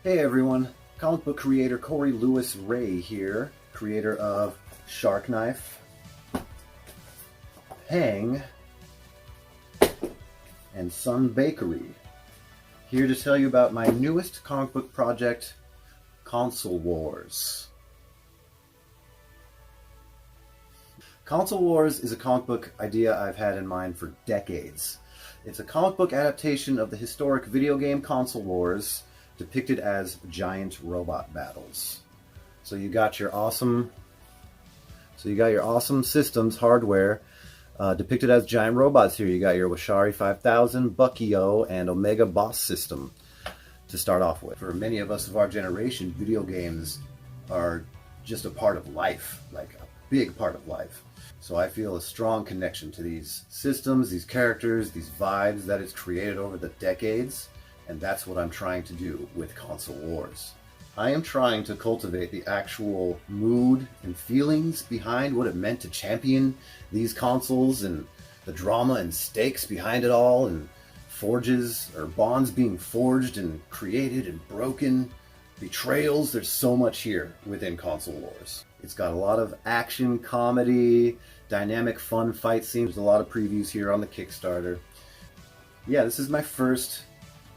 Hey everyone, comic book creator Corey Lewis Ray here, creator of Shark Knife, Hang, and Sun Bakery. Here to tell you about my newest comic book project, Console Wars. Console Wars is a comic book idea I've had in mind for decades. It's a comic book adaptation of the historic video game Console Wars, depicted as giant robot battles. So you got your awesome systems hardware depicted as giant robots here. You got your Washari 5000, Buckio, and Omega Boss system to start off with. For many of us of our generation, video games are just a part of life, like a big part of life. So I feel a strong connection to these systems, these characters, these vibes that it's created over the decades. And that's what I'm trying to do with Console Wars. I am trying to cultivate the actual mood and feelings behind what it meant to champion these consoles, and the drama and stakes behind it all, and forges or bonds being forged and created and broken, betrayals. There's so much here within Console Wars. It's got a lot of action, comedy, dynamic, fun fight scenes. There's a lot of previews here on the Kickstarter. Yeah, this is my first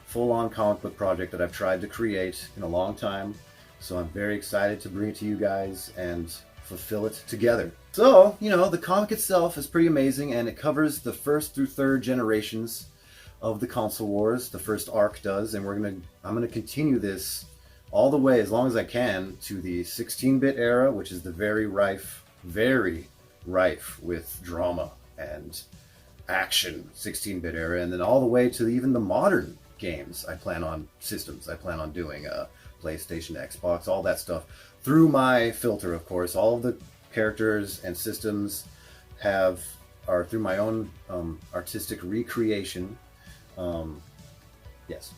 full-on comic book project that I've tried to create in a long time, so I'm very excited to bring it to you guys and fulfill it together. So, you know, the comic itself is pretty amazing, and it covers the first through third generations of the Console Wars. The first arc does, and I'm gonna continue this all the way, as long as I can, to the 16-bit era, which is the very rife with drama and action 16-bit era, and then all the way to even the modern games. I plan on doing PlayStation, Xbox, all that stuff through my filter, of course. All of the characters and systems are through my own artistic recreation. Yes.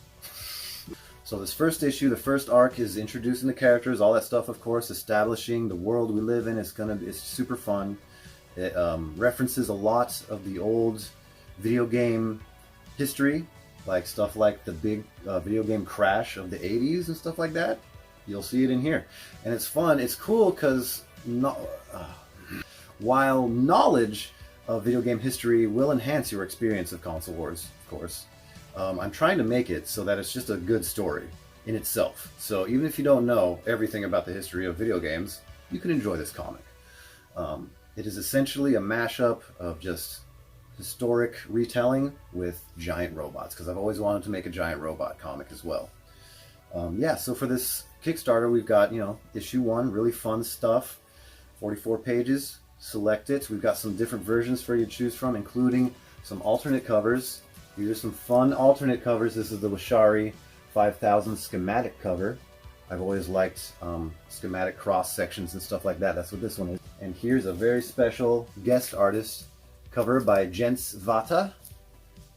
So this first issue, the first arc, is introducing the characters, all that stuff, of course, establishing the world we live in. It's super fun. It references a lot of the old video game history, like stuff like the big video game crash of the 80s and stuff like that. You'll see it in here. And it's fun. It's cool because while knowledge of video game history will enhance your experience of Console Wars, of course, I'm trying to make it so that it's just a good story in itself. So even if you don't know everything about the history of video games, you can enjoy this comic. It is essentially a mashup of just historic retelling with giant robots, because I've always wanted to make a giant robot comic as well. Yeah, so for this Kickstarter, we've got, issue 1, really fun stuff, 44 pages, select it. We've got some different versions for you to choose from, including some alternate covers. These are some fun alternate covers. This is the Washari 5000 schematic cover. I've always liked schematic cross sections and stuff like that. That's what this one is. And here's a very special guest artist cover by Jens Vata.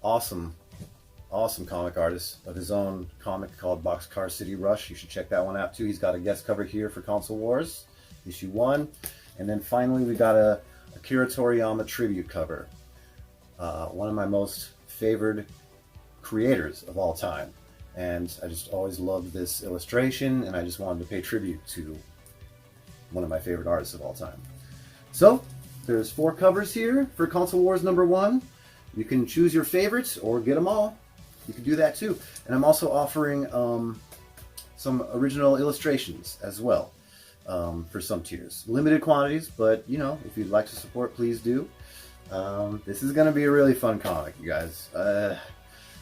Awesome comic artist of his own comic called Boxcar City Rush. You should check that one out too. He's got a guest cover here for Console Wars, issue 1. And then finally we got a Akira Toriyama tribute cover. One of my most favored creators of all time. And I just always loved this illustration, and I just wanted to pay tribute to one of my favorite artists of all time. So, there's 4 covers here for Console Wars number 1. You can choose your favorites or get them all. You can do that too. And I'm also offering some original illustrations as well for some tiers. Limited quantities, but if you'd like to support, please do. This is going to be a really fun comic, you guys.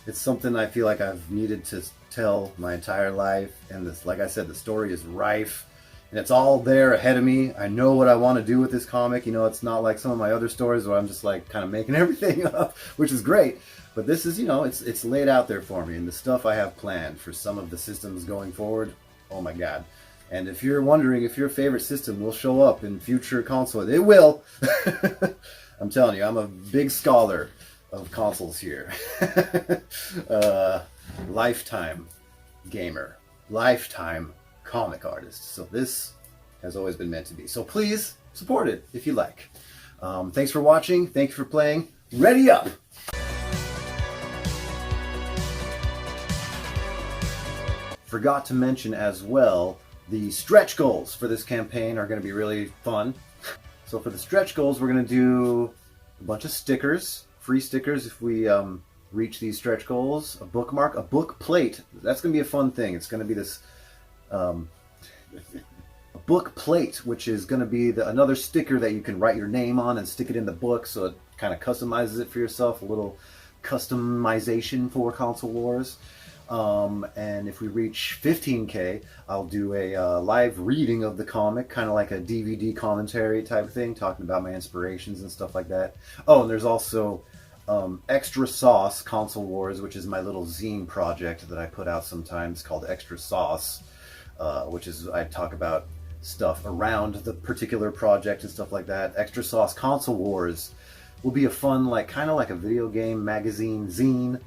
It's something I feel like I've needed to tell my entire life, and this, like I said, the story is rife, and it's all there ahead of me. I know what I want to do with this comic. It's not like some of my other stories where I'm just like kind of making everything up, which is great. But this is, it's laid out there for me, and the stuff I have planned for some of the systems going forward, oh my god. And if you're wondering if your favorite system will show up in future consoles, it will. I'm telling you, I'm a big scholar of consoles here. Lifetime gamer, lifetime comic artist. So this has always been meant to be. So please support it if you like. Thanks for watching. Thank you for playing. Ready up! Forgot to mention as well, the stretch goals for this campaign are going to be really fun. So for the stretch goals, we're going to do a bunch of stickers, free stickers if we reach these stretch goals, a bookmark, a book plate. That's going to be a fun thing. It's going to be this a book plate, which is going to be another sticker that you can write your name on and stick it in the book, so it kind of customizes it for yourself, a little customization for Console Wars. And if we reach 15K, I'll do a live reading of the comic, kind of like a DVD commentary type of thing, talking about my inspirations and stuff like that. Oh, and there's also Extra Sauce Console Wars, which is my little zine project that I put out sometimes called Extra Sauce, which is I talk about stuff around the particular project and stuff like that. Extra Sauce Console Wars will be a fun, like kind of like a video game magazine zine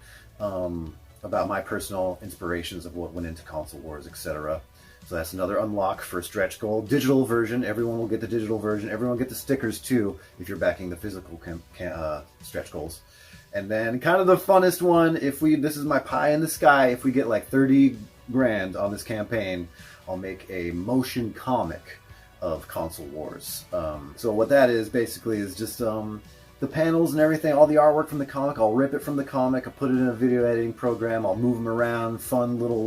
about my personal inspirations of what went into Console Wars, etc. So that's another unlock for stretch goal. Digital version, everyone will get the digital version. Everyone will get the stickers too if you're backing the physical stretch goals. And then kind of the funnest one, this is my pie in the sky, if we get like 30 grand on this campaign, I'll make a motion comic of Console Wars. So what that is basically is just the panels and everything, all the artwork from the comic. I'll rip it from the comic, I'll put it in a video editing program, I'll move them around, fun little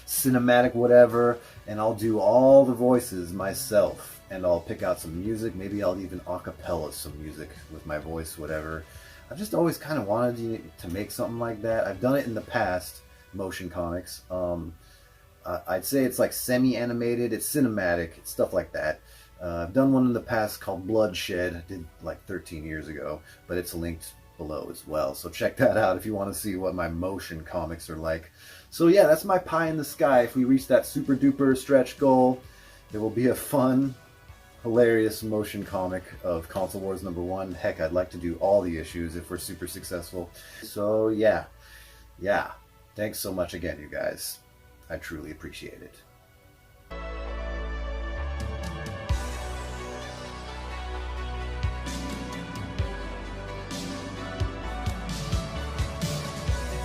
cinematic whatever, and I'll do all the voices myself. And I'll pick out some music, maybe I'll even acapella some music with my voice, whatever. I've just always kind of wanted to make something like that. I've done it in the past, motion comics. I'd say it's like semi-animated, it's cinematic, it's stuff like that. I've done one in the past called Bloodshed. I did like 13 years ago, but it's linked below as well. So check that out if you want to see what my motion comics are like. So yeah, that's my pie in the sky. If we reach that super duper stretch goal, it will be a fun, hilarious motion comic of Console Wars #1. Heck, I'd like to do all the issues if we're super successful. So yeah. Thanks so much again, you guys. I truly appreciate it.